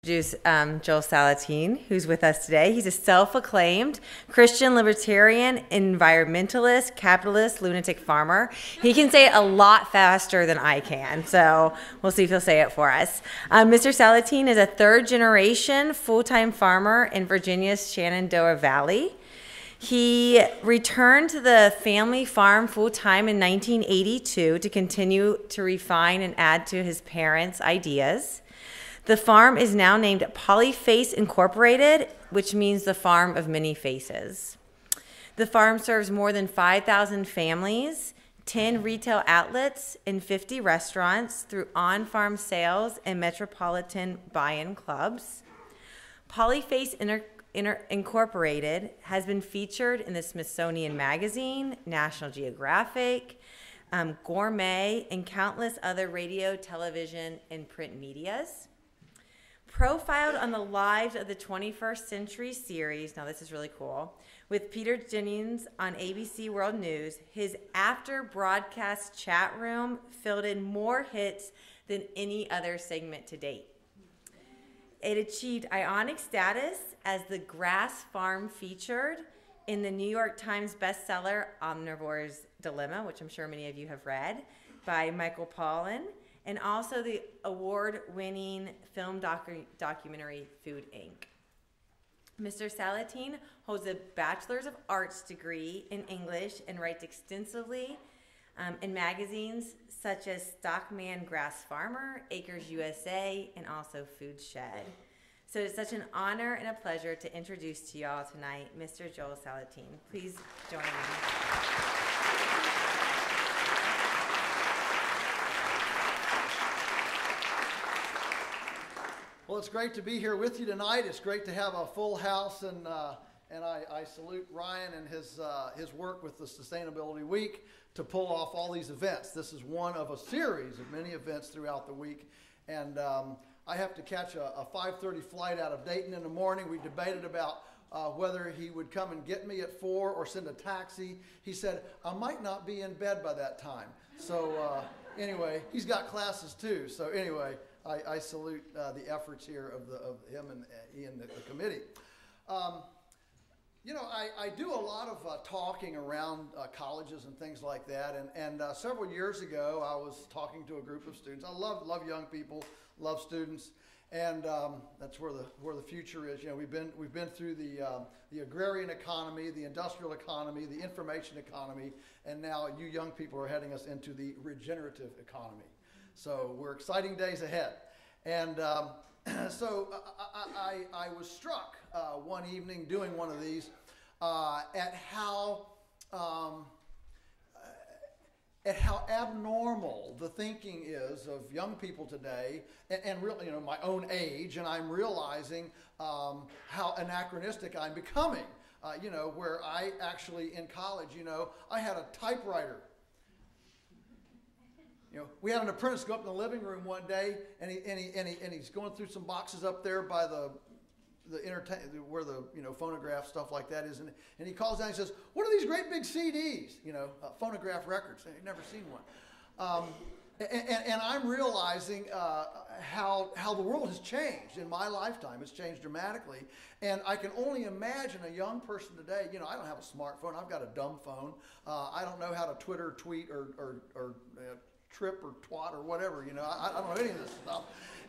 Introduce Joel Salatin, who's with us today. He's a self-acclaimed Christian libertarian, environmentalist, capitalist, lunatic farmer. He can say it a lot faster than I can, so we'll see if he'll say it for us. Mr. Salatin is a third-generation full-time farmer in Virginia's Shenandoah Valley. He returned to the family farm full-time in 1982 to continue to refine and add to his parents' ideas. The farm is now named Polyface Incorporated, which means the farm of many faces. The farm serves more than 5,000 families, 10 retail outlets, and 50 restaurants through on-farm sales and metropolitan buy-in clubs. Polyface Incorporated has been featured in the Smithsonian Magazine, National Geographic, Gourmet, and countless other radio, television, and print medias. Profiled on the Lives of the 21st Century series, now this is really cool, with Peter Jennings on ABC World News, his after-broadcast chat room filled in more hits than any other segment to date. It achieved Ionic status as the Grass Farm featured in the New York Times bestseller Omnivore's Dilemma, which I'm sure many of you have read, by Michael Pollan, and also the award-winning film documentary Food, Inc. Mr. Salatin holds a Bachelor's of Arts degree in English and writes extensively in magazines such as Stockman Grass Farmer, Acres USA, and also Food Shed. So it's such an honor and a pleasure to introduce to you all tonight Mr. Joel Salatin. Please join me. Well, it's great to be here with you tonight. It's great to have a full house, and I salute Ryan and his work with the Sustainability Week to pull off all these events. This is one of a series of many events throughout the week, and I have to catch a 5:30 flight out of Dayton in the morning. We debated about whether he would come and get me at 4 or send a taxi. He said, I might not be in bed by that time. So anyway, he's got classes too. So anyway, I salute the efforts here of him and Ian, the committee. You know, I do a lot of talking around colleges and things like that. And several years ago, I was talking to a group of students. I love young people, love students, and that's where the future is. You know, we've been through the agrarian economy, the industrial economy, the information economy, and now you young people are heading us into the regenerative economy. So we're exciting days ahead. And so I was struck one evening doing one of these at how abnormal the thinking is of young people today, and really, you know, my own age, and I'm realizing how anachronistic I'm becoming. You know, where I actually in college, you know, I had a typewriter. You know, we had an apprentice go up in the living room one day, and he's going through some boxes up there by the where the phonograph stuff like that is, and he calls down and says, "What are these great big CDs? You know, phonograph records." I've never seen one. And I'm realizing how the world has changed in my lifetime. It's changed dramatically, and I can only imagine a young person today. You know, I don't have a smartphone. I've got a dumb phone. I don't know how to Twitter, tweet, or trip or twat or whatever, you know. I don't know any of this stuff,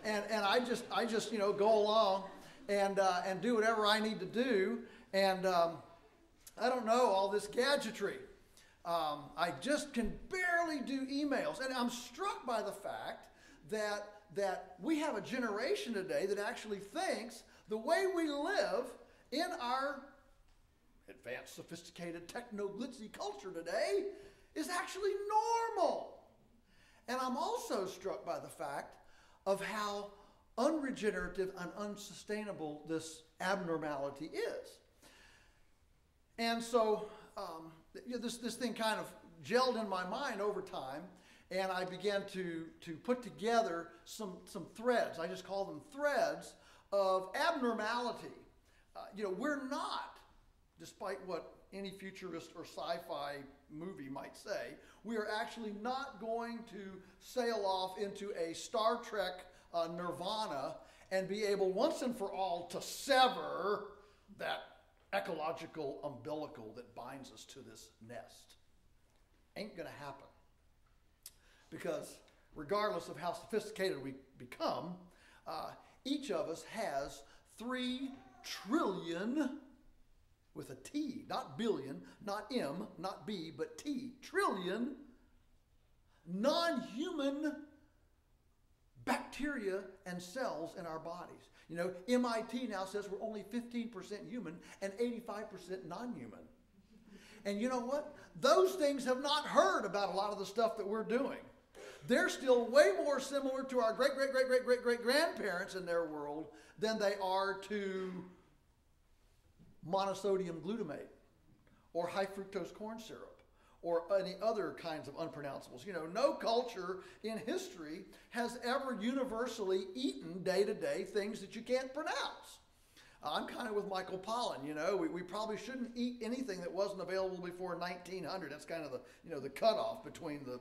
and I just you know, go along and do whatever I need to do, and I don't know all this gadgetry. I just can barely do emails, and I'm struck by the fact that we have a generation today that actually thinks the way we live in our advanced, sophisticated, techno-glitzy culture today is actually normal. And I'm also struck by the fact of how unregenerative and unsustainable this abnormality is. And so you know, this thing kind of gelled in my mind over time, and I began to put together some threads. I just call them threads of abnormality. You know, we're not, despite what any futurist or sci-fi movie might say, we are actually not going to sail off into a Star Trek nirvana and be able once and for all to sever that ecological umbilical that binds us to this nest. Ain't going to happen. Because regardless of how sophisticated we become, each of us has 3 trillion, with a T, not billion, not M, not B, but T, trillion non-human bacteria and cells in our bodies. You know, MIT now says we're only 15% human and 85% non-human. And you know what? Those things have not heard about a lot of the stuff that we're doing. They're still way more similar to our great-great-great-great-great-great-grandparents in their world than they are to monosodium glutamate or high fructose corn syrup or any other kinds of unpronounceables. You know, no culture in history has ever universally eaten day-to-day things that you can't pronounce. I'm kind of with Michael Pollan. You know, we probably shouldn't eat anything that wasn't available before 1900. That's kind of the cutoff between the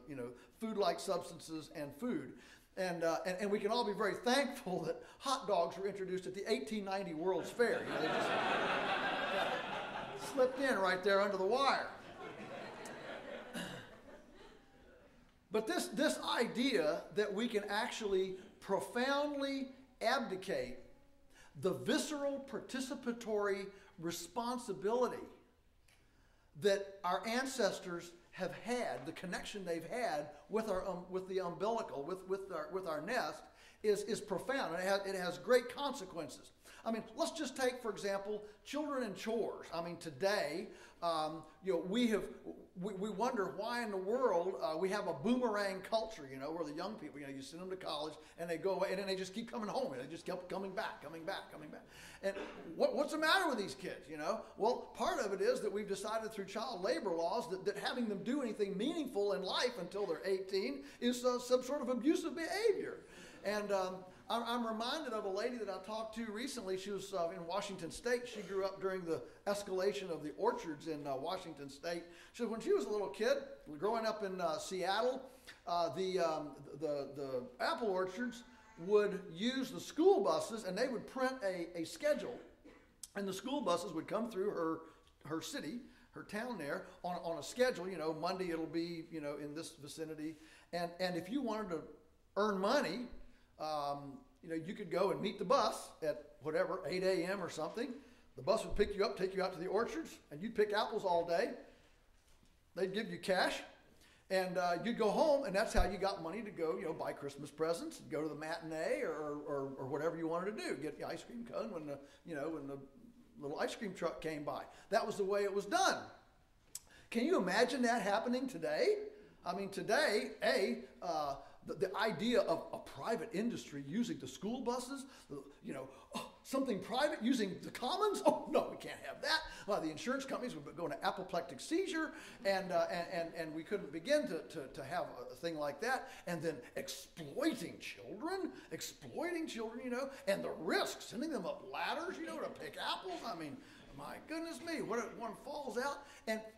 food-like substances and food. And we can all be very thankful that hot dogs were introduced at the 1890 World's Fair. You know, they just slipped in right there under the wire. But this idea that we can actually profoundly abdicate the visceral participatory responsibility that our ancestors have had, the connection they've had with the umbilical, with our nest, is profound. It has great consequences. I mean, let's just take, for example, children and chores. I mean, today, we wonder why in the world we have a boomerang culture, where the young people, you send them to college and they go away and then they just keep coming home and they just keep coming back. And what's the matter with these kids, Well, part of it is that we've decided through child labor laws that having them do anything meaningful in life until they're 18 is some sort of abusive behavior. And I'm reminded of a lady that I talked to recently. She was in Washington State. She grew up during the escalation of the orchards in Washington State. So when she was a little kid, growing up in Seattle, the apple orchards would use the school buses, and they would print a schedule. And the school buses would come through her city, her town there, on a schedule. Monday it'll be, in this vicinity. And if you wanted to earn money, you could go and meet the bus at whatever, 8 a.m. or something. The bus would pick you up, take you out to the orchards, and you'd pick apples all day. They'd give you cash, and you'd go home, and that's how you got money to go, buy Christmas presents, go to the matinee or whatever you wanted to do. Get the ice cream cone when the little ice cream truck came by. That was the way it was done. Can you imagine that happening today? I mean, today, the idea of a private industry using the school buses, something private using the commons? Oh, no, we can't have that. Well, the insurance companies would go into apoplectic seizure, and we couldn't begin to have a thing like that. And then exploiting children, and the risk, sending them up ladders, to pick apples. I mean, my goodness me, what if one falls out?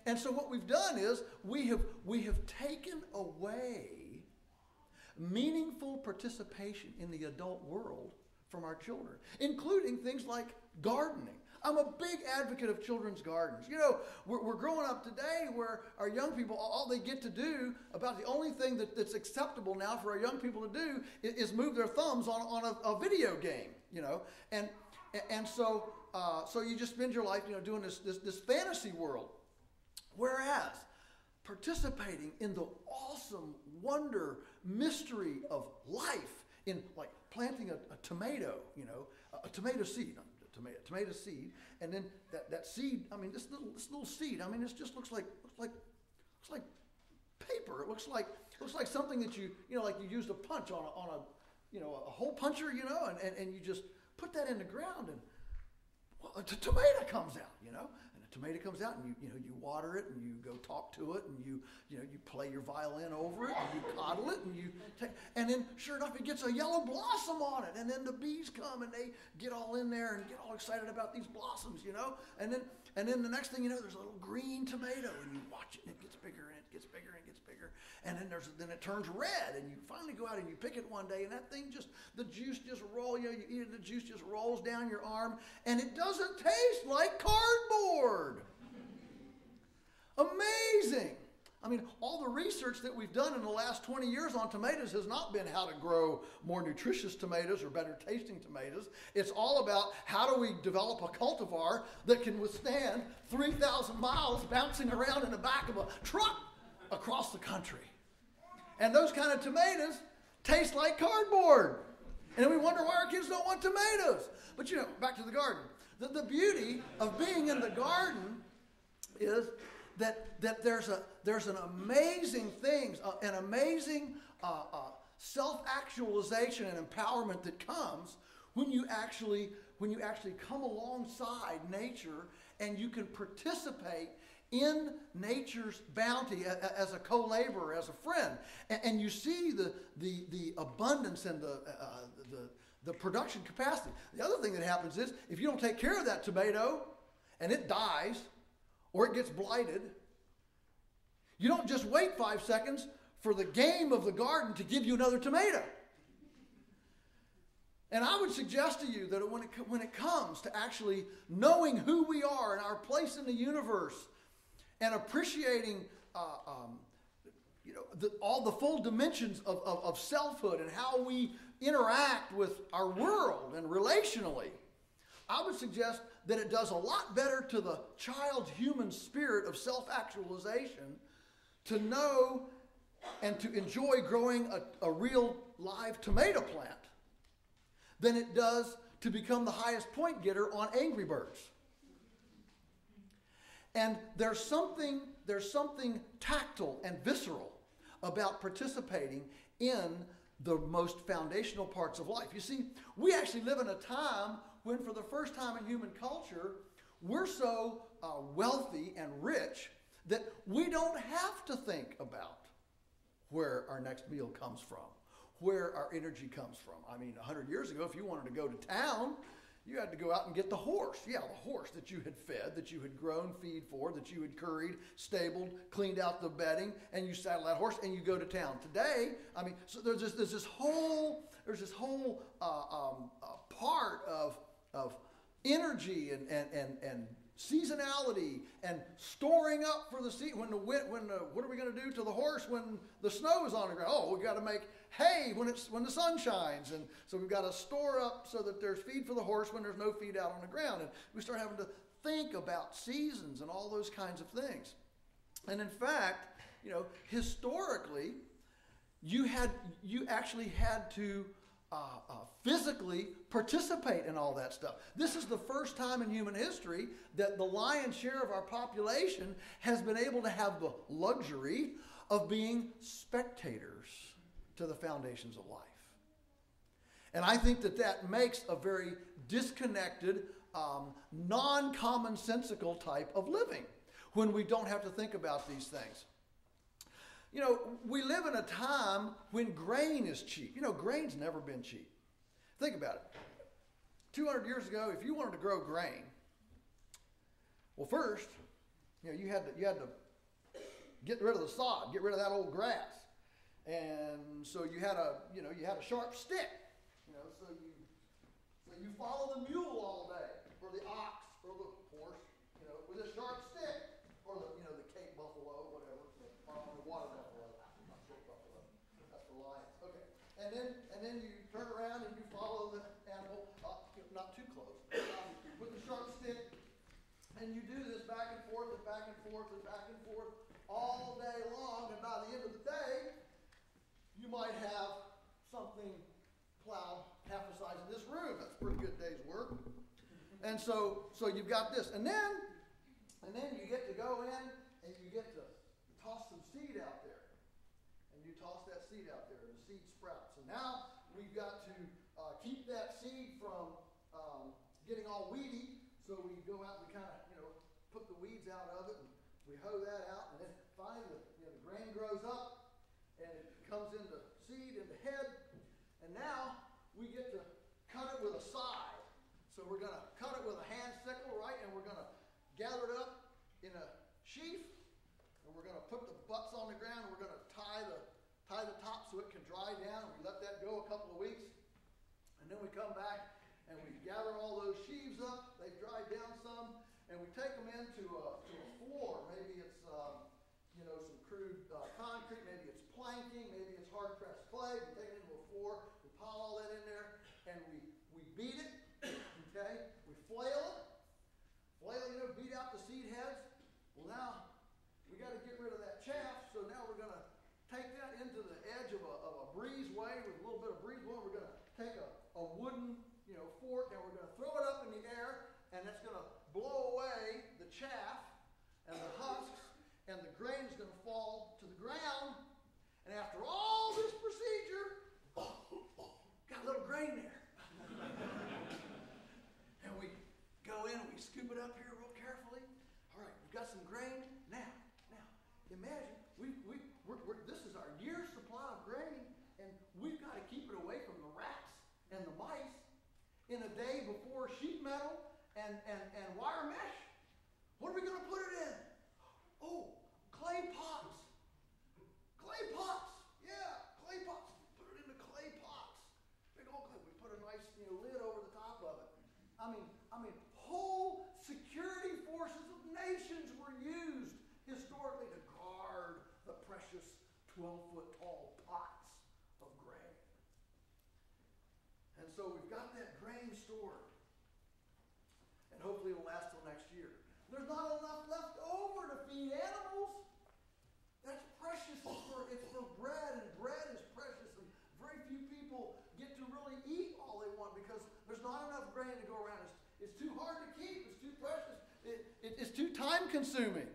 And so what we've done is we have taken away meaningful participation in the adult world from our children, including things like gardening. I'm a big advocate of children's gardens. We're growing up today where our young people, all they get to do, about the only thing that's acceptable now for our young people to do is move their thumbs on a video game, and so you just spend your life, doing this fantasy world. Whereas participating in the awesome wonder, mystery of life, in like planting a tomato, a tomato seed, tomato seed, and then that seed. I mean, this little seed. I mean, this just looks like paper. It looks like something that you like you used a punch on a hole puncher, and you just put that in the ground, and well, a tomato comes out, and a tomato comes out, and you water it, and you go talk to it, and you play your violin over it, and you coddle it, and then sure enough, it gets a yellow blossom on it, and then the bees come and they get all in there and get all excited about these blossoms, and then the next thing you know, there's a little green tomato, and you watch it, and it gets bigger, and it gets bigger, and it gets bigger. and then it turns red, and you finally go out and you pick it one day, and that thing the juice just rolls, you eat it, the juice just rolls down your arm, and it doesn't taste like cardboard. Amazing. I mean, all the research that we've done in the last 20 years on tomatoes has not been how to grow more nutritious tomatoes or better tasting tomatoes. It's all about how do we develop a cultivar that can withstand 3,000 miles bouncing around in the back of a truck across the country. And those kind of tomatoes taste like cardboard. And then we wonder why our kids don't want tomatoes. But back to the garden. The beauty of being in the garden is that there's an amazing thing, an amazing self-actualization and empowerment that comes when you actually come alongside nature and you can participate in nature's bounty as a co-laborer, as a friend, and you see the abundance and the production capacity. The other thing that happens is if you don't take care of that tomato and it dies, or it gets blighted, you don't just wait 5 seconds for the game of the garden to give you another tomato. And I would suggest to you that when it comes to actually knowing who we are and our place in the universe and appreciating all the full dimensions of selfhood and how we interact with our world and relationally, I would suggest that it does a lot better to the child's human spirit of self-actualization to know and to enjoy growing a real live tomato plant than it does to become the highest point getter on Angry Birds. And there's something tactile and visceral about participating in the most foundational parts of life. You see, we actually live in a time when for the first time in human culture, we're so wealthy and rich that we don't have to think about where our next meal comes from, where our energy comes from. I mean, 100 years ago, if you wanted to go to town, you had to go out and get the horse. Yeah, the horse that you had fed, that you had grown feed for, that you had curried, stabled, cleaned out the bedding, and you saddle that horse and you go to town. Today, I mean, so there's this whole part of energy and seasonality and storing up for the season. What are we going to do to the horse when the snow is on the ground? Oh, we got to make hay when the sun shines, and so we've got to store up so that there's feed for the horse when there's no feed out on the ground. And we start having to think about seasons and all those kinds of things. And in fact, historically, you actually had to physically participate in all that stuff. This is the first time in human history that the lion's share of our population has been able to have the luxury of being spectators to the foundations of life. And I think that makes a very disconnected, non-commonsensical type of living when we don't have to think about these things. We live in a time when grain is cheap. Grain's never been cheap. Think about it. 200 years ago, if you wanted to grow grain, well, first, you had to get rid of the sod, get rid of that old grass, and so you had a sharp stick. So you follow the mule all day, or the ox, or the horse, with a sharp stick, or the Cape buffalo, whatever, the water buffalo, not Cape buffalo, that's for lions. Okay, and then you turn around and you follow the animal, not too close, with the sharp stick, and you do this back and forth and back and forth and back and forth all day long, and by the end of the day, you might have something plowed half the size of this room. That's a pretty good day's work. And so you've got this, and then you get to go in and you get to toss some seed out there, and you toss that seed out there, and the seed sprouts. And now we've got to keep that seed from getting all weedy, so we go out and we kind of put the weeds out of it, and we hoe that out, and then finally the grain grows up, and it comes into seed, into head, and now we get to cut it with a scythe. So we're going to cut it with a hand sickle, right? And we're going to gather it up in a sheaf, and we're going to put the butts on the ground, and we're going to so it can dry down. We let that go a couple of weeks, and then we come back and we gather all those sheaves up. They've dried down some, and we take them into a floor. Maybe it's some crude concrete, maybe it's planking, maybe it's hard pressed clay. We take it into a floor, we pile all that in there, and we beat it. Okay, we flail it, beat out the seed heads. Well, now we got to get rid of that chaff, so now we're going to take that into the edge of a breezeway with a little bit of breezeway. We're going to take a wooden fork, and we're going to throw it up in the air, and that's going to blow away the chaff and the husks, and the grain is going to fall to the ground. And after all this procedure, got a little grain there. And we go in and we scoop it up here real carefully. All right, we've got some grain. Now, imagine this is our year's supply of grain, and we've got to keep it away from the rats and the mice in a day before sheet metal and wire mesh. What are we going to put it in? Oh, clay pots. Clay pots. Yeah, clay pots. Put it into clay pots. Big old clay. We put a nice lid over the top of it. I mean, whole security forces of nations were used historically to guard the precious 12-foot tall pots of grain. And so we've got that grain stored. And hopefully it'll last till next year. There's not enough left over to feed animals. That's precious. It's for bread, and bread is precious. And very few people get to really eat all they want because there's not enough grain to go around. It's too hard to keep. It's too precious. It's too time consuming.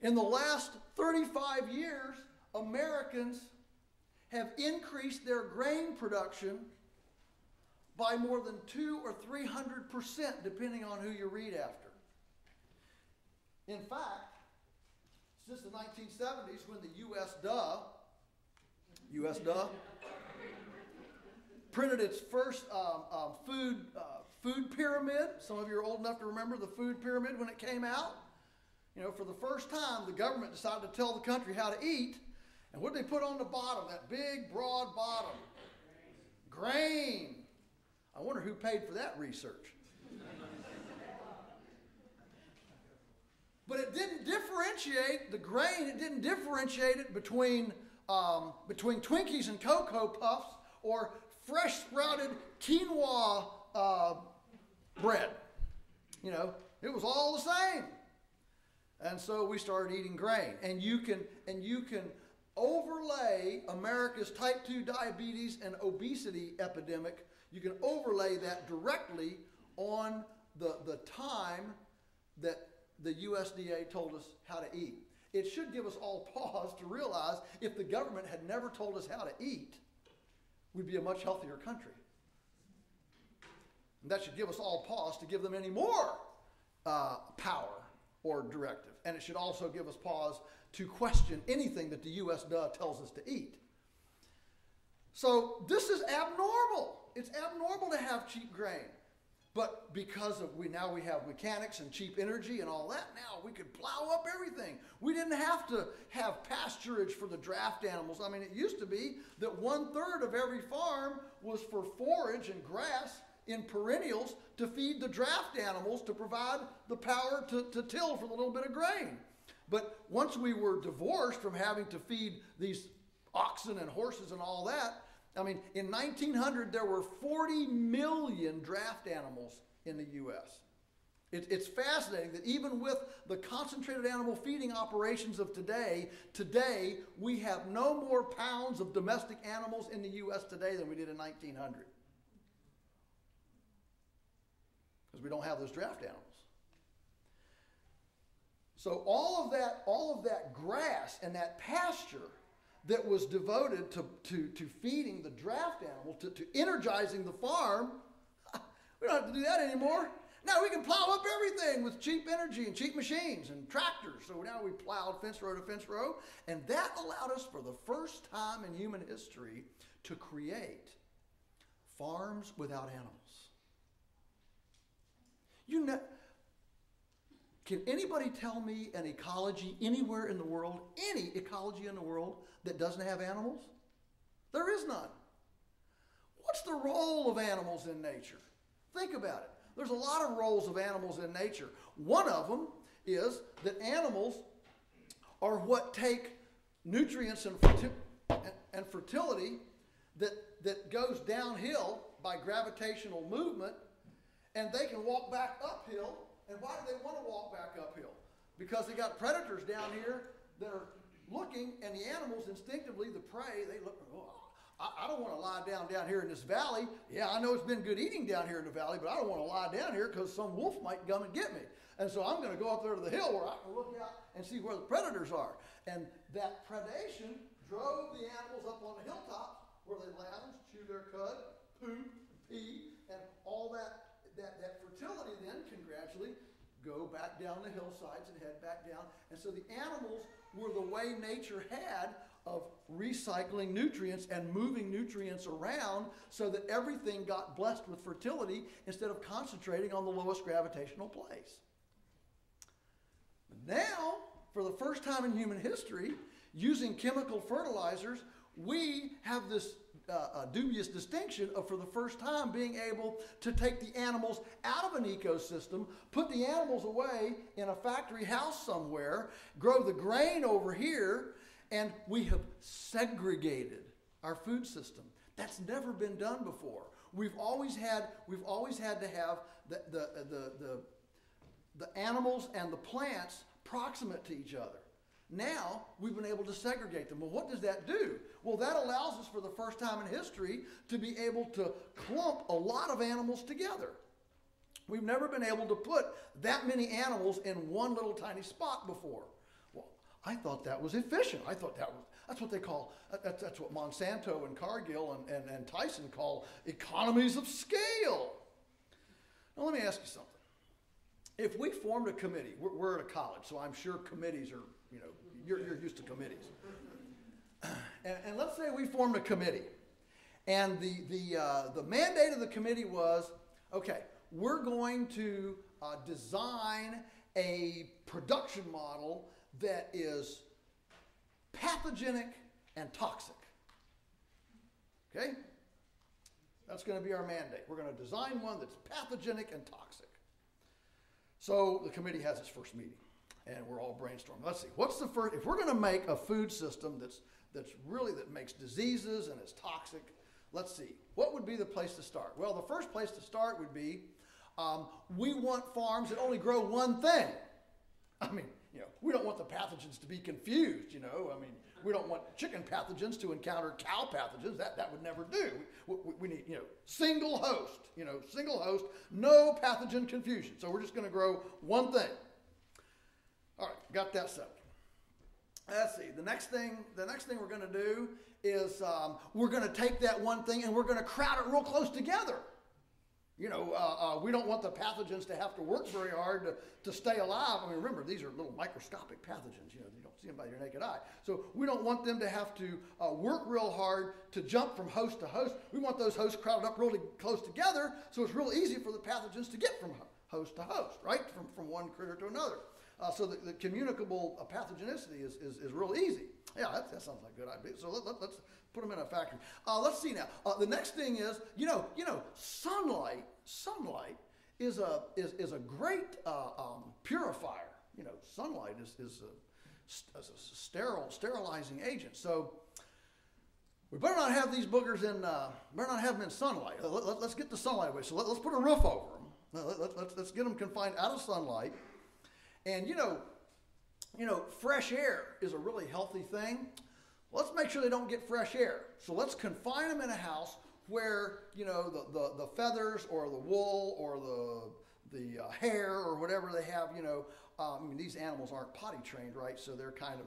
In the last 35 years, Americans have increased their grain production by more than 200 or 300%, depending on who you read after. In fact, since the 1970s, when the U.S. printed its first food pyramid. Some of you are old enough to remember the food pyramid when it came out. For the first time, the government decided to tell the country how to eat. And what did they put on the bottom, that big, broad bottom? Grain. I wonder who paid for that research. But it didn't differentiate the grain. It didn't differentiate it between Twinkies and Cocoa Puffs or fresh sprouted quinoa bread. It was all the same. And so we started eating grain. And you can overlay America's type 2 diabetes and obesity epidemic. You can overlay that directly on the time that the USDA told us how to eat. It should give us all pause to realize if the government had never told us how to eat, we'd be a much healthier country. And that should give us all pause to give them any more power or directive. And it should also give us pause to question anything that the USDA tells us to eat. So this is abnormal. It's abnormal to have cheap grain. But because we have mechanics and cheap energy and all that, now we could plow up everything. We didn't have to have pasturage for the draft animals. I mean, it used to be that 1/3 of every farm was for forage and grass in perennials to feed the draft animals to provide the power to till for the little bit of grain. But once we were divorced from having to feed these oxen and horses and all that, I mean, in 1900, there were 40 million draft animals in the U.S. It's fascinating that even with the concentrated animal feeding operations of today we have no more pounds of domestic animals in the U.S. today than we did in 1900. Because we don't have those draft animals. So all of that grass and that pasture that was devoted to feeding the draft animal, to energizing the farm, we don't have to do that anymore. Now we can plow up everything with cheap energy and cheap machines and tractors. So now we plowed fence row to fence row, and that allowed us for the first time in human history to create farms without animals. Can anybody tell me an ecology anywhere in the world, any ecology in the world, that doesn't have animals? There is none. What's the role of animals in nature? Think about it. There's a lot of roles of animals in nature. One of them is that animals are what take nutrients and fertility that goes downhill by gravitational movement, and they can walk back uphill. And why do they want to walk back uphill? Because they got predators down here that are looking, and the animals instinctively, the prey, they look, oh, I don't want to lie down here in this valley. Yeah, I know it's been good eating down here in the valley, but I don't want to lie down here because some wolf might come and get me. And so I'm going to go up there to the hill where I can look out and see where the predators are. And that predation drove the animals up on the hilltops where they lounge, chew their cud, poop, pee, and all that fertility then can gradually go back down the hillsides and head back down. And so the animals were the way nature had of recycling nutrients and moving nutrients around so that everything got blessed with fertility instead of concentrating on the lowest gravitational place. Now, for the first time in human history, using chemical fertilizers, we have this dubious distinction of, for the first time, being able to take the animals out of an ecosystem, put the animals away in a factory house somewhere, grow the grain over here, and we have segregated our food system. That's never been done before. We've always had to have the animals and the plants proximate to each other. Now, we've been able to segregate them. Well, what does that do? Well, that allows us for the first time in history to be able to clump a lot of animals together. We've never been able to put that many animals in one little tiny spot before. Well, I thought that was efficient. I thought that's what they call, that's what Monsanto and Cargill and Tyson call economies of scale. Now, let me ask you something. If we formed a committee, we're at a college, so I'm sure committees are, you're used to committees. And let's say we formed a committee, and the mandate of the committee was, okay, we're going to design a production model that is pathogenic and toxic. Okay? That's going to be our mandate. We're going to design one that's pathogenic and toxic. So the committee has its first meeting, and we're all brainstorming. Let's see, what's the first, if we're going to make a food system that makes diseases and is toxic, let's see, what would be the place to start? Well, the first place to start would be, we want farms that only grow one thing. I mean, we don't want the pathogens to be confused, we don't want chicken pathogens to encounter cow pathogens. That would never do. We need, single host, no pathogen confusion. So we're just going to grow one thing. All right, got that settled. Let's see. The next thing we're going to do is we're going to take that one thing and we're going to crowd it real close together. We don't want the pathogens to have to work very hard to stay alive. I mean, remember, these are little microscopic pathogens. You don't see them by your naked eye. So we don't want them to have to work real hard to jump from host to host. We want those hosts crowded up really close together so it's real easy for the pathogens to get from host to host, right? From one critter to another. So the communicable pathogenicity is real easy. Yeah, that sounds like a good idea. So let's put them in a factory. Let's see now. The next thing is, sunlight. Sunlight is a great purifier. Sunlight is a sterilizing agent. So we better not have these boogers better not have them in sunlight. Let's get the sunlight away. So let's put a roof over them. Let's get them confined out of sunlight. And fresh air is a really healthy thing. Let's make sure they don't get fresh air. So let's confine them in a house where, the feathers or the wool or the hair or whatever they have, these animals aren't potty trained, right? So they're kind of,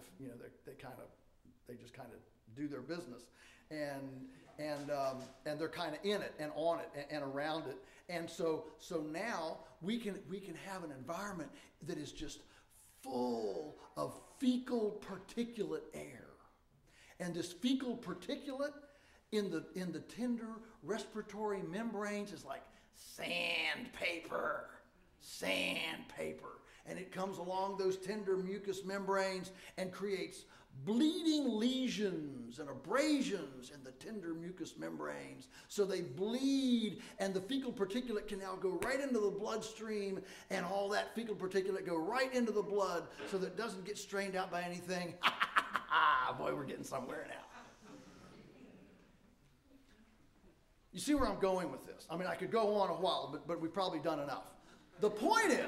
they just kind of do their business. And they're kind of in it and on it and around it. And so now we can have an environment that is just full of fecal particulate air. And this fecal particulate in the tender respiratory membranes is like sandpaper. and it comes along those tender mucous membranes and creates bleeding lesions and abrasions in the tender mucous membranes. So they bleed, and the fecal particulate can now go right into the bloodstream, and all that fecal particulate go right into the blood so that it doesn't get strained out by anything. Boy, we're getting somewhere now. You see where I'm going with this? I mean, I could go on a while, but we've probably done enough. The point is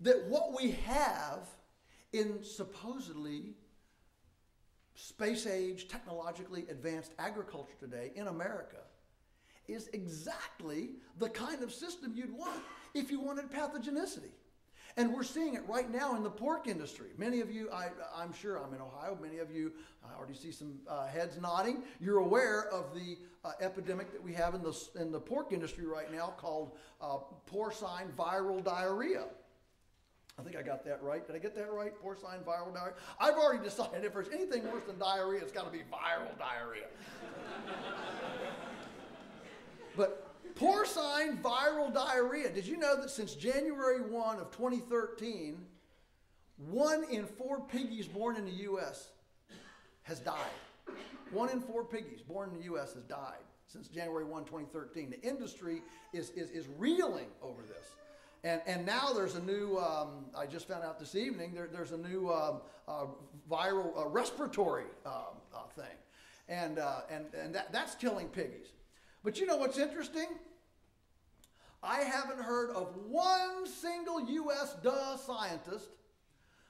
that what we have in supposedly space-age, technologically advanced agriculture today in America is exactly the kind of system you'd want if you wanted pathogenicity. And we're seeing it right now in the pork industry. Many of you, I'm sure, I'm in Ohio, many of you, I already see some heads nodding. You're aware of the epidemic that we have in the pork industry right now called porcine viral diarrhea. I think I got that right. Did I get that right? Porcine viral diarrhea? I've already decided if there's anything worse than diarrhea, it's got to be viral diarrhea. But porcine viral diarrhea. Did you know that since January 1 of 2013, 1 in 4 piggies born in the U.S. has died? 1 in 4 piggies born in the U.S. has died since January 1, 2013. The industry is reeling over this. And now there's a new, I just found out this evening, there's a new viral respiratory thing. And that's killing piggies. But you know what's interesting? I haven't heard of one single U.S. scientist,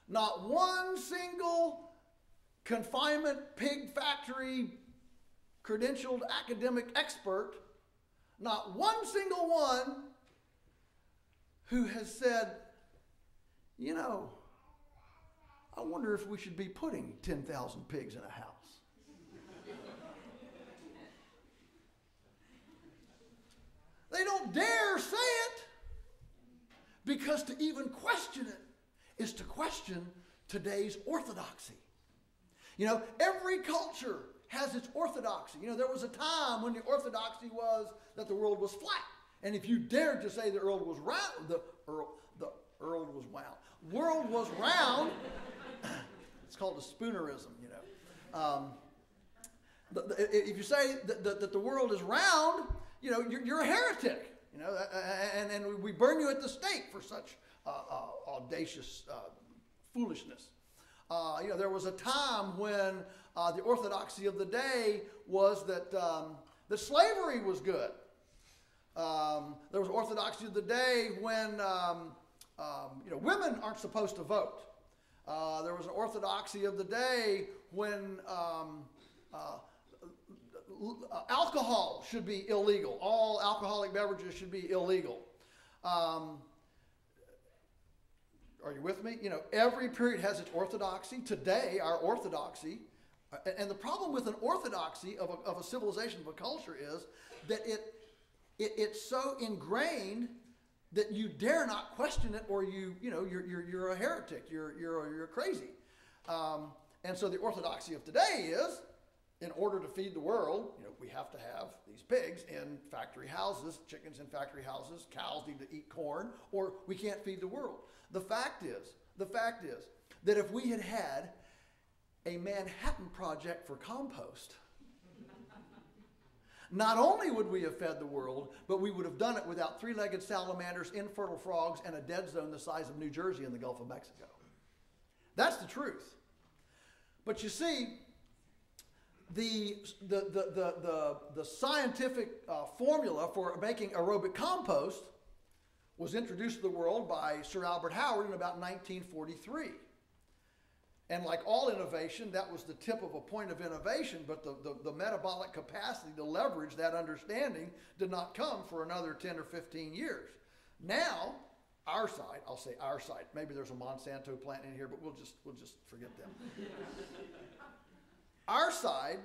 not one single confinement pig factory credentialed academic expert, not one single one who has said, you know, I wonder if we should be putting 10,000 pigs in a house. They don't dare say it, because to even question it is to question today's orthodoxy. You know, every culture has its orthodoxy. You know, there was a time when the orthodoxy was that the world was flat. And if you dared to say the world was round, world was round, it's called a spoonerism, you know. If you say that the world is round, you know, you're a heretic, you know, and we burn you at the stake for such audacious foolishness. You know, there was a time when the orthodoxy of the day was that slavery was good. There was orthodoxy of the day when you know, women aren't supposed to vote. There was an orthodoxy of the day when alcohol should be illegal. All alcoholic beverages should be illegal. Are you with me? You know, every period has its orthodoxy. Today, our orthodoxy, and the problem with an orthodoxy of a civilization, of a culture, is that it's so ingrained that you dare not question it, or you're a heretic, you're crazy. And so the orthodoxy of today is, in order to feed the world, you know, we have to have these pigs in factory houses, chickens in factory houses, cows need to eat corn, or we can't feed the world. The fact is that if we had had a Manhattan Project for compost, not only would we have fed the world, but we would have done it without 3-legged salamanders, infertile frogs, and a dead zone the size of New Jersey in the Gulf of Mexico. That's the truth. But you see, the scientific formula for making aerobic compost was introduced to the world by Sir Albert Howard in about 1943. And like all innovation, that was the tip of a point of innovation, but the metabolic capacity to leverage that understanding did not come for another 10 or 15 years. Now, our side, I'll say our side, maybe there's a Monsanto plant in here, but we'll just forget them. Our side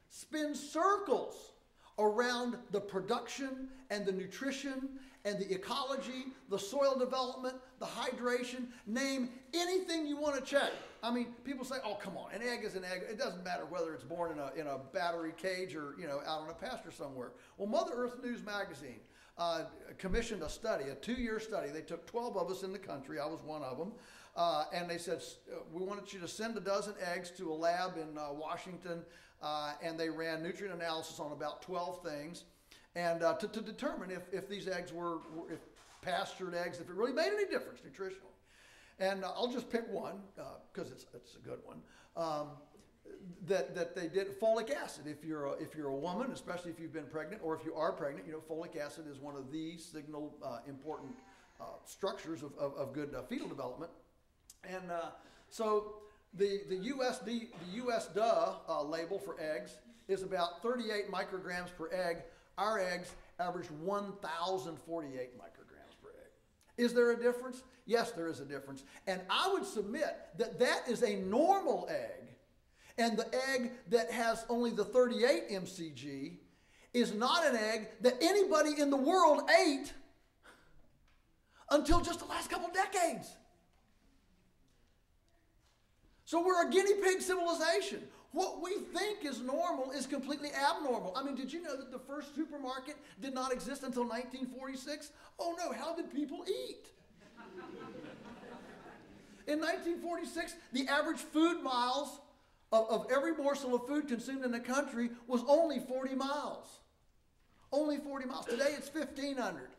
spins circles around the production and the nutrition and the ecology, the soil development, the hydration, name anything you want to check. I mean, people say, "Oh, come on, an egg is an egg. It doesn't matter whether it's born in a battery cage or out on a pasture somewhere." Well, Mother Earth News magazine commissioned a study, a 2-year study. They took 12 of us in the country. I was one of them, and they said, "We wanted you to send a dozen eggs to a lab in Washington," and they ran nutrient analysis on about 12 things, and to determine if these eggs were if pastured eggs, if it really made any difference nutritionally. And I'll just pick one because it's a good one. That they did folic acid. If you're a woman, especially if you've been pregnant, or if you are pregnant, folic acid is one of the signal important structures of good fetal development. And so the USDA label for eggs is about 38 micrograms per egg. Our eggs average 1,048 micrograms per egg. Is there a difference? Yes, there is a difference. And I would submit that is a normal egg. And the egg that has only the 38 mcg is not an egg that anybody in the world ate until just the last couple decades. So we're a guinea pig civilization. What we think is normal is completely abnormal. I mean, did you know that the first supermarket did not exist until 1946? Oh no, how did people eat? In 1946, the average food miles of every morsel of food consumed in the country was only 40 miles. Only 40 miles. Today it's 1,500.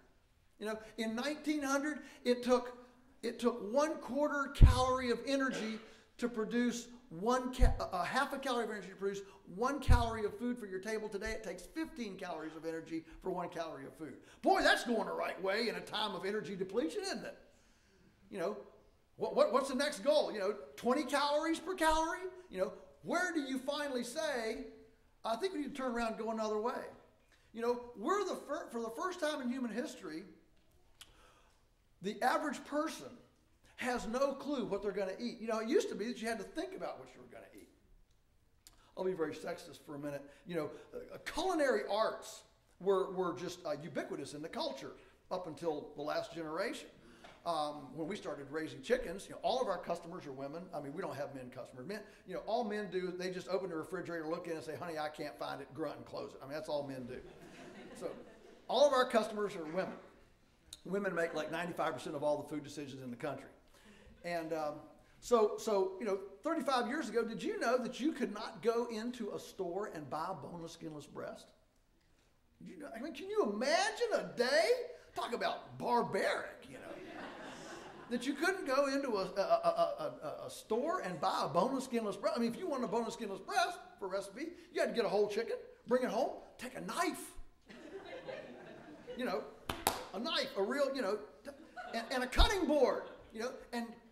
In 1900, it took 1/4 calorie of energy to produce half a calorie of energy to produce 1 calorie of food for your table. Today it takes 15 calories of energy for 1 calorie of food. Boy, that's going the right way in a time of energy depletion, isn't it? What's the next goal? 20 calories per calorie? Where do you finally say, I think we need to turn around and go another way? We're for the first time in human history, the average person has no clue what they're going to eat. It used to be that you had to think about what you were going to eat. I'll be very sexist for a minute. Culinary arts were just ubiquitous in the culture up until the last generation. When we started raising chickens, all of our customers are women. I mean, we don't have men customers. Men, all men do, they just open the refrigerator, look in and say, "Honey, I can't find it," grunt and close it. I mean, that's all men do. So all of our customers are women. Women make like 95% of all the food decisions in the country. And so 35 years ago, did you know that you could not go into a store and buy a boneless, skinless breast? Did you know? I mean, can you imagine a day? Talk about barbaric, that you couldn't go into a store and buy a boneless, skinless breast. I mean, if you wanted a boneless, skinless breast for a recipe, you had to get a whole chicken, bring it home, take a knife. A knife, a real, and a cutting board,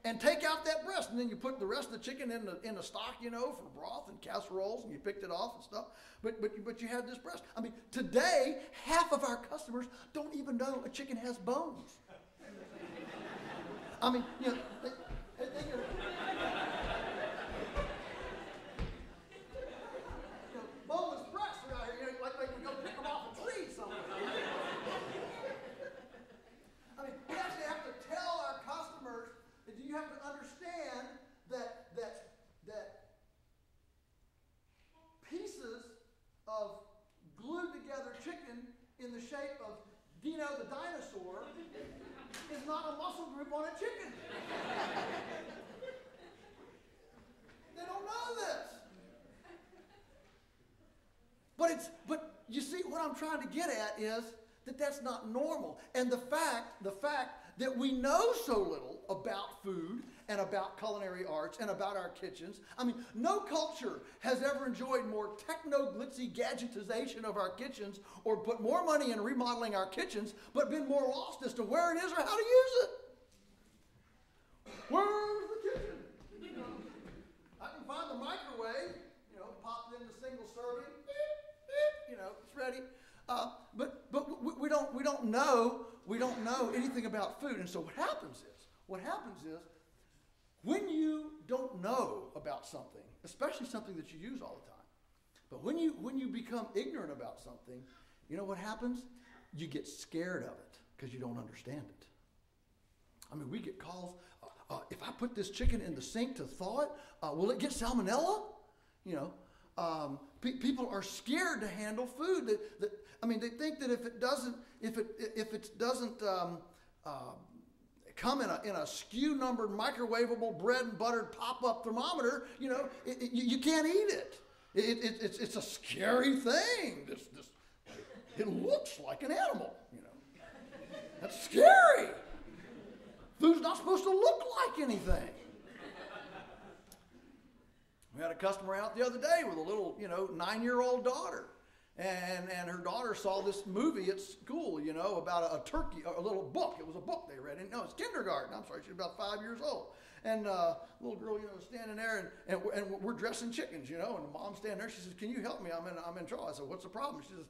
and take out that breast, and then you put the rest of the chicken in the stock, for broth and casseroles, and you picked it off and stuff. But you had this breast. I mean, today half of our customers don't even know a chicken has bones. I mean, boneless breasts are out here, like we go pick them off a tree somewhere. I mean, we actually have to tell our customers that you have to understand that pieces of glued together chicken in the shape of Dino the dinosaur is not a muscle group on a chicken. They don't know this. But you see, what I'm trying to get at is that that's not normal. And the fact that we know so little about food and about culinary arts and about our kitchens. I mean, no culture has ever enjoyed more techno-glitzy gadgetization of our kitchens or put more money in remodeling our kitchens, but been more lost as to where it is or how to use it. Where's the kitchen? I can find the microwave, pop it into single serving, it's ready. But we don't know anything about food. And so what happens is when you don't know about something, especially something that you use all the time, but when you become ignorant about something, you know what happens? You get scared of it because you don't understand it. I mean, we get calls. if I put this chicken in the sink to thaw it, will it get salmonella? You know, people are scared to handle food. They think that if it doesn't come in a SKU numbered microwavable bread and buttered pop-up thermometer, you know, you can't eat it. It's a scary thing. It looks like an animal, you know. That's scary. Food's not supposed to look like anything. We had a customer out the other day with a little, 9-year-old daughter. And her daughter saw this movie at school, about a turkey, a little book. It was a book they read. No, it's kindergarten. I'm sorry, she's about 5 years old. And little girl, standing there, and we're dressing chickens, and the mom's standing there. She says, "Can you help me? I'm in trouble." I said, "What's the problem?" She says,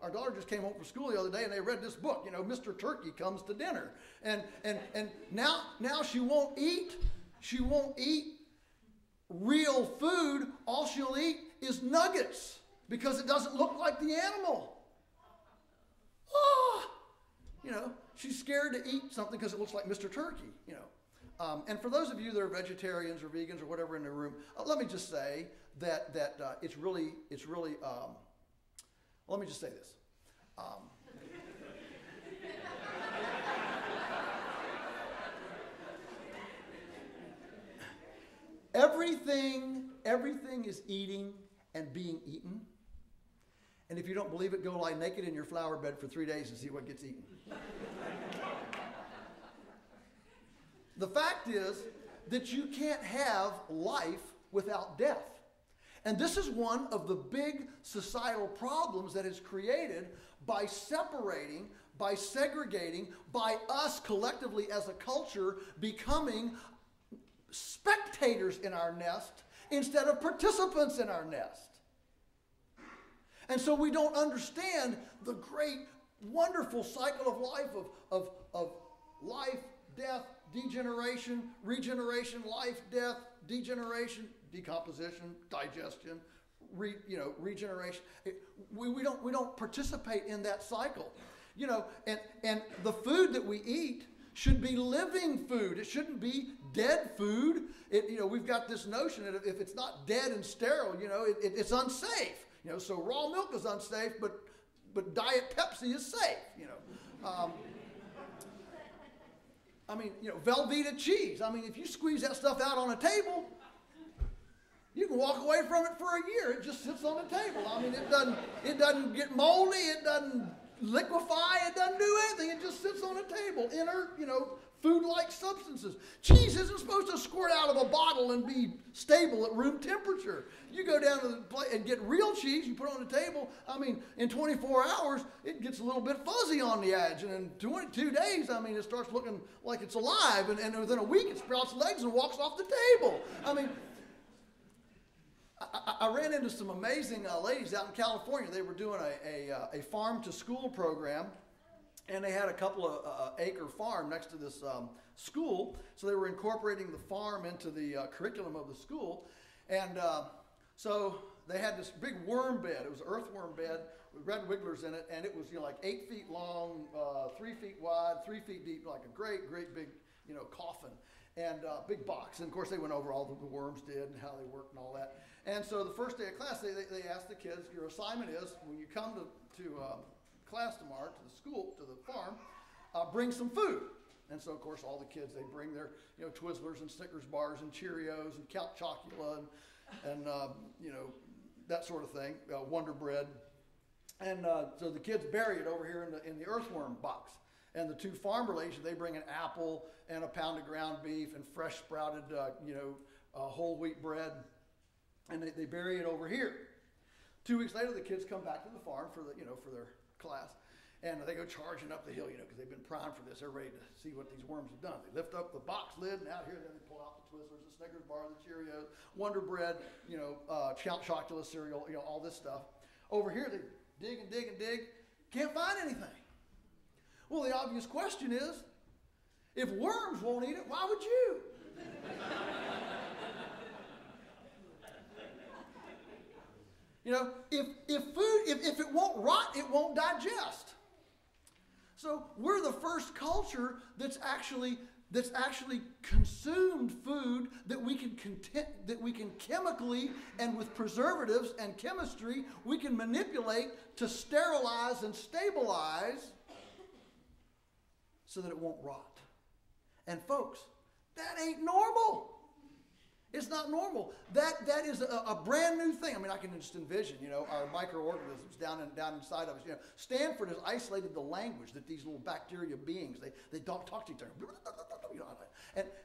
"Our daughter just came home from school the other day, and they read this book, Mr. Turkey Comes to Dinner, and now she won't eat. She won't eat real food. All she'll eat is nuggets because it doesn't look like the animal." She's scared to eat something because it looks like Mr. Turkey, And for those of you that are vegetarians or vegans or whatever in the room, let me just say that it's really. Let me just say this. Everything is eating and being eaten. And if you don't believe it, go lie naked in your flower bed for 3 days and see what gets eaten. The fact is that you can't have life without death. And this is one of the big societal problems that is created by separating, by segregating, by us collectively as a culture becoming spectators in our nest instead of participants in our nest. And so we don't understand the great, wonderful cycle of life of life, death, degeneration, regeneration, life, death, degeneration, decomposition, digestion, regeneration. We don't participate in that cycle. And the food that we eat should be living food. It shouldn't be dead food. We've got this notion that if it's not dead and sterile, it's unsafe. So raw milk is unsafe, but Diet Pepsi is safe. Velveeta cheese. If you squeeze that stuff out on a table, you can walk away from it for a year. It just sits on the table. It doesn't get moldy. It doesn't liquefy. It doesn't do anything. It just sits on a table. Inert, food-like substances. Cheese isn't supposed to squirt out of a bottle and be stable at room temperature. You go down to the place and get real cheese, you put it on the table, in 24 hours, it gets a little bit fuzzy on the edge. And in 22 days, it starts looking like it's alive. And within a week, it sprouts legs and walks off the table. I ran into some amazing ladies out in California. They were doing a farm-to-school program. And they had a couple of acre farm next to this school. So they were incorporating the farm into the curriculum of the school. And so they had this big worm bed. It was an earthworm bed with red wigglers in it. And it was 8 feet long, 3 feet wide, 3 feet deep, like a great big coffin and big box. And of course they went over all the worms did and how they worked and all that. And so the first day of class, they asked the kids, your assignment is when you come to class tomorrow, to the school, to the farm, bring some food. And so, of course, all the kids, they bring their, Twizzlers and Snickers bars and Cheerios and Count Chocula and that sort of thing, Wonder Bread. And so the kids bury it over here in the earthworm box. And the two farmer ladies, they bring an apple and a pound of ground beef and fresh sprouted, whole wheat bread. And they bury it over here. 2 weeks later, the kids come back to the farm for their class, and they go charging up the hill, because they've been primed for this. They're ready to see what these worms have done. They lift up the box lid, and out here, then they pull out the Twizzlers, the Snickers bar, the Cheerios, Wonder Bread, Count Chocula cereal, all this stuff. Over here, they dig and dig and dig, can't find anything. Well, the obvious question is, if worms won't eat it, why would you? If it won't rot, it won't digest. So we're the first culture that's actually that's actually consumed food that we can chemically and with preservatives and chemistry we can manipulate to sterilize and stabilize so that it won't rot. And folks, that ain't normal. It's not normal. That is a brand new thing. I mean, I can just envision, our microorganisms down inside of us. Stanford has isolated the language that these little bacteria beings, they don't talk to each other.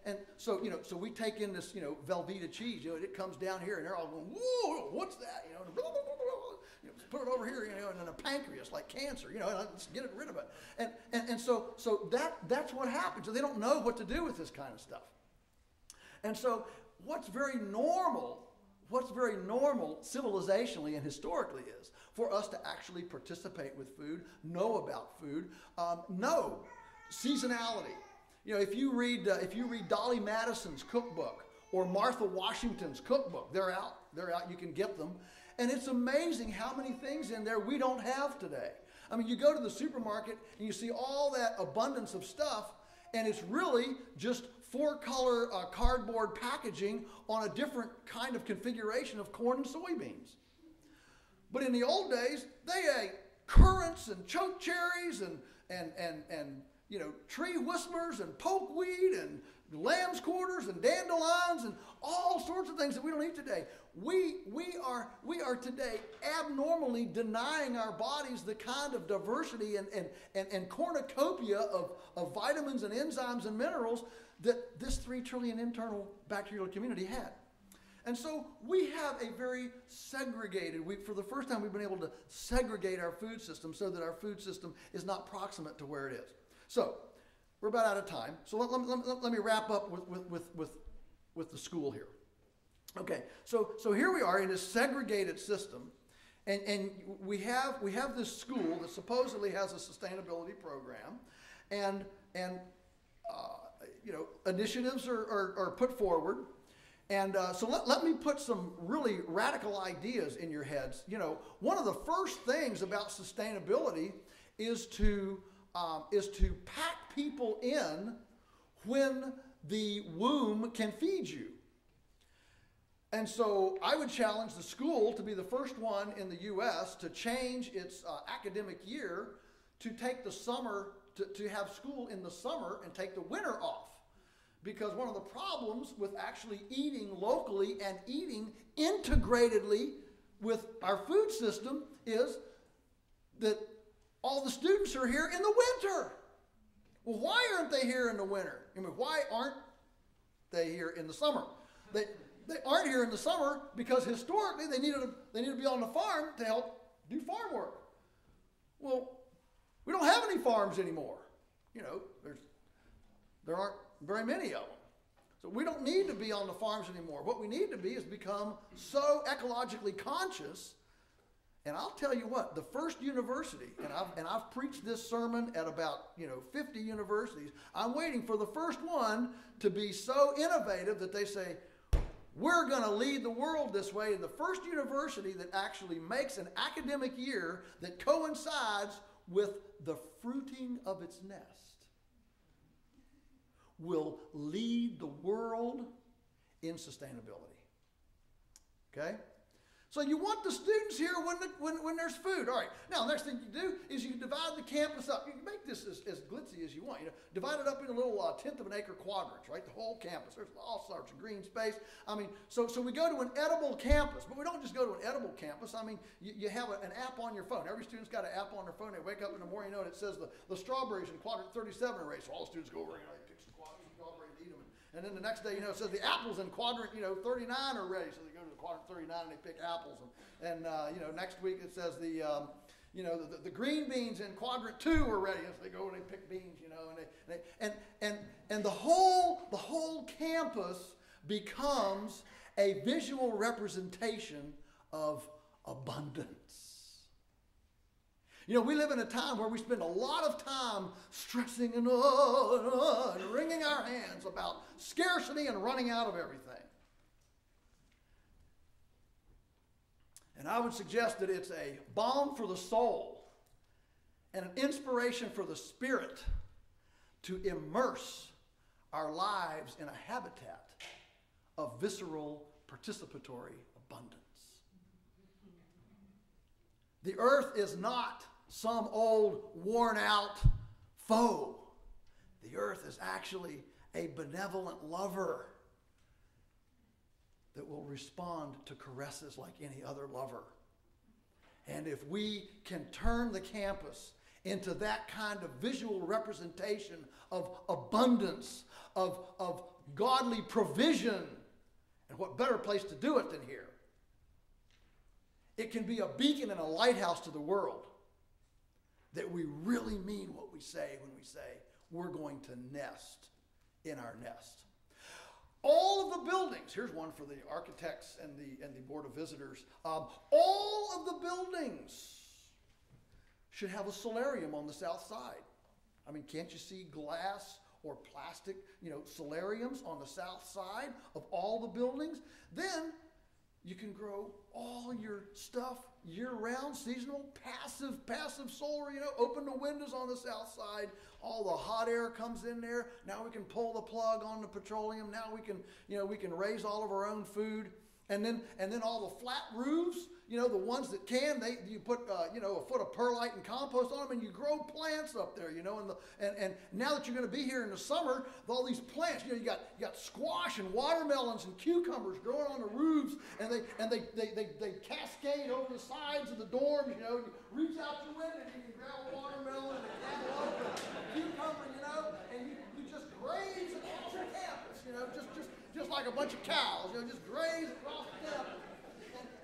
And so, so we take in this, Velveeta cheese, it comes down here and they're all going, whoa, what's that? Put it over here, and then a pancreas like cancer, let's get rid of it. And so that's what happens. So they don't know what to do with this kind of stuff. And so what's very normal civilizationally and historically is for us to actually participate with food, know about food, know seasonality. If you read Dolly Madison's cookbook or Martha Washington's cookbook, they're out. You can get them. And it's amazing how many things in there we don't have today. I mean, you go to the supermarket and you see all that abundance of stuff, and it's really just 4-color cardboard packaging on a different kind of configuration of corn and soybeans. But in the old days, they ate currants and choke cherries and tree whistles and pokeweed and lamb's quarters and dandelions and all sorts of things that we don't eat today. We are today abnormally denying our bodies the kind of diversity and cornucopia of vitamins and enzymes and minerals that this 3 trillion internal bacterial community had. And so we have a very segregated, for the first time we've been able to segregate our food system so that our food system is not proximate to where it is. So we're about out of time. So let me wrap up with the school here. Okay, so here we are in a segregated system, and we have this school that supposedly has a sustainability program, and initiatives are put forward, and so let me put some really radical ideas in your heads. One of the first things about sustainability is to pack people in when the womb can feed you. And so I would challenge the school to be the first one in the U.S. to change its academic year to take the summer, to have school in the summer and take the winter off. Because one of the problems with actually eating locally and eating integratedly with our food system is that all the students are here in the winter. Well, why aren't they here in the winter? I mean, why aren't they here in the summer? They aren't here in the summer because historically they needed to be on the farm to help do farm work. Well, we don't have any farms anymore. There aren't very many of them. So we don't need to be on the farms anymore. What we need to be is become so ecologically conscious. And I'll tell you what, the first university, and I've preached this sermon at about 50 universities. I'm waiting for the first one to be so innovative that they say, we're going to lead the world this way. And the first university that actually makes an academic year that coincides with the fruiting of its nest will lead the world in sustainability. Okay? So you want the students here when there's food. All right. Now, next thing you do is you divide the campus up. You can make this as glitzy as you want. Divide it up into little 1/10 of an acre quadrants, right? The whole campus. There's all sorts of green space. I mean, so we go to an edible campus, but we don't just go to an edible campus. I mean, you have an app on your phone. Every student's got an app on their phone. They wake up in the morning, and it says the strawberries in quadrant 37 are ready. So all the students go over and they pick some strawberries and eat them. And then the next day, it says the apples in quadrant, 39 are ready. So they go to the quadrant 39 and they pick apples. And next week it says the green beans in quadrant 2 are ready. So they go and they pick beans, and the whole campus becomes a visual representation of abundance. We live in a time where we spend a lot of time stressing and wringing our hands about scarcity and running out of everything. And I would suggest that it's a balm for the soul and an inspiration for the spirit to immerse our lives in a habitat of visceral participatory abundance. The earth is not some old worn out foe. The earth is actually a benevolent lover that will respond to caresses like any other lover. And if we can turn the campus into that kind of visual representation of abundance, of godly provision, and what better place to do it than here? It can be a beacon and a lighthouse to the world that we really mean what we say when we say we're going to nest in our nest. All of the buildings, here's one for the architects and the Board of Visitors, all of the buildings should have a solarium on the south side. I mean, can't you see glass or plastic, solariums on the south side of all the buildings? Then you can grow all your stuff year-round, seasonal, passive solar, open the windows on the south side. All the hot air comes in there. Now we can pull the plug on the petroleum. Now we can raise all of our own food. And then all the flat roofs, the ones that you put a foot of perlite and compost on them, and you grow plants up there, and now that you're going to be here in the summer, all these plants, you got squash and watermelons and cucumbers growing on the roofs, and they cascade over the sides of the dorms, you reach out your window and you can grab a watermelon and a cantaloupe and a cucumber, and you just graze across the campus, just like a bunch of cows, just graze across the campus.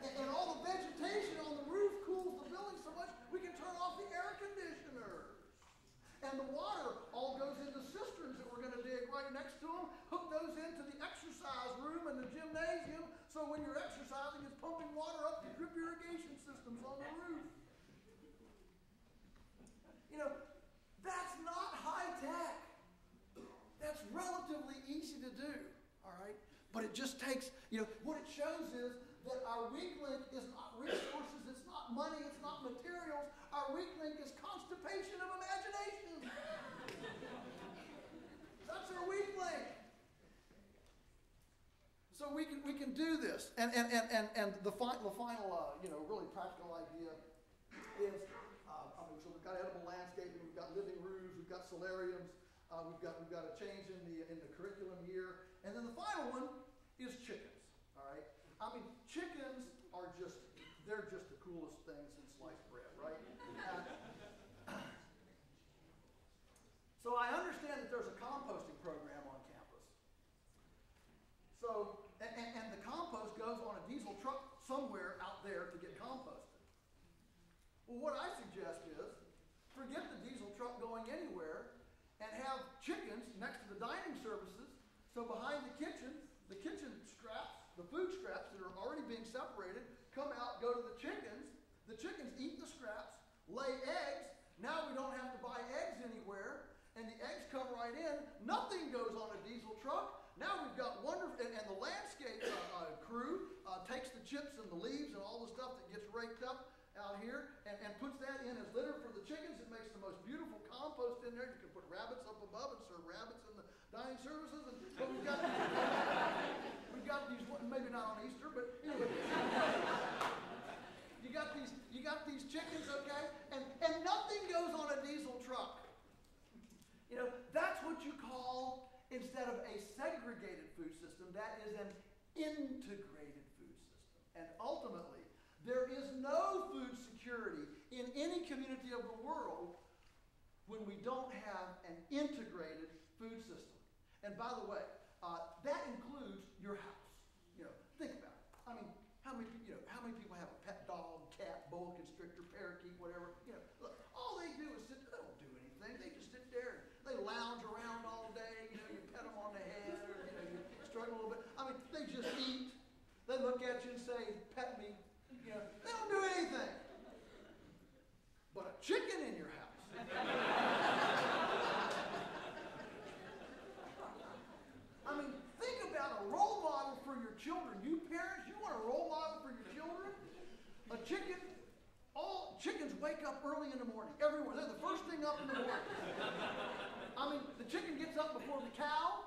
And all the vegetation on the roof cools the building so much we can turn off the air conditioners. And the water all goes into cisterns that we're going to dig right next to them, hook those into the exercise room and the gymnasium, so when you're exercising, it's pumping water up the drip irrigation systems on the roof. That's not high tech. That's relatively easy to do, all right? But it just takes, what it shows is that our weak link is not resources, it's not money, it's not materials. Our weak link is constipation of imagination. That's our weak link. So we can do this. And the final really practical idea is, so we've got edible landscaping, we've got living roofs, we've got solariums, we've got a change in the curriculum here, and then the final one is chickens. All right. I mean, chickens are they're just the coolest thing since sliced bread, right? So I understand that there's a composting program on campus. So, and the compost goes on a diesel truck somewhere out there to get composted. Well, what I suggest is forget the diesel truck going anywhere and have chickens next to the dining services. So behind the kitchen scraps, the food scraps that are already being separated, come out, go to the chickens. The chickens eat the scraps, lay eggs. Now we don't have to buy eggs anywhere, and the eggs come right in. Nothing goes on a diesel truck. Now we've got wonderful, and the landscape crew takes the chips and the leaves and all the stuff that gets raked up out here and puts that in as litter for the chickens. It makes the most beautiful compost in there. You can put rabbits up above and serve rabbits in the dining services. But we've got these, maybe not on Easter, but anyway. You got these chickens, okay? And nothing goes on a diesel truck. That's what you call, instead of a segregated food system, that is an integrated food system. And ultimately, there is no food security in any community of the world when we don't have an integrated food system. And by the way, that includes your house. Think about it. I mean, how many people have a pet dog, cat, boa constrictor, parakeet, whatever? Look, all they do is sit. They don't do anything. They just sit there. They lounge around all day. You pet them on the head, or you struggle a little bit. I mean, they just eat. They look at you and say, "Pet me." They don't do anything. But a chicken in your house. I mean, think about a role model for your children. You parents, you want a role model for your children? Chickens wake up up early in the morning. Everyone, they're the first thing up in the morning. I mean, the chicken gets up before the cow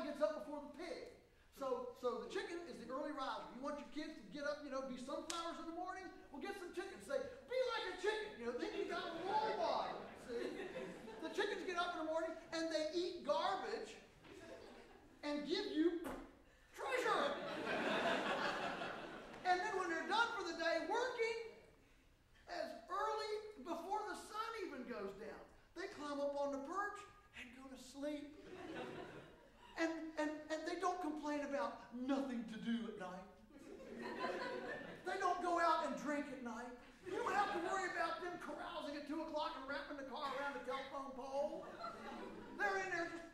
gets up before the pig. So the chicken is the early riser. You want your kids to get up, be sunflowers in the morning? Well, get some chicken. Say, be like a chicken. Think you got a role model. See? The chickens get up in the morning and they eat garbage and give you treasure. And then when they're done for the day working, as early before the sun even goes down, they climb up on the perch and go to sleep. And they don't complain about nothing to do at night. They don't go out and drink at night. You don't have to worry about them carousing at 2 o'clock and wrapping the car around the telephone pole. They're in there just...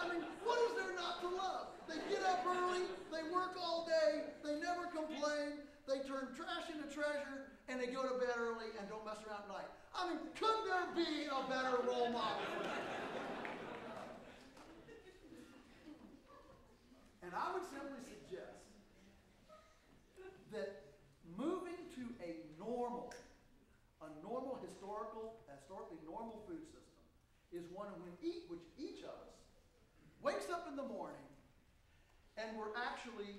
I mean, what is there not to love? They get up early, they work all day, they never complain, they turn trash into treasure, and they go to bed early and don't mess around at night. I mean, could there be a better role model? And I would simply suggest that moving to a normal historically normal food system is one in which each of us wakes up in the morning and we're actually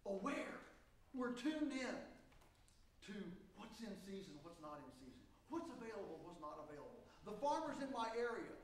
aware, we're tuned in to what's in season, what's not in season, what's available, what's not available. The farmers in my area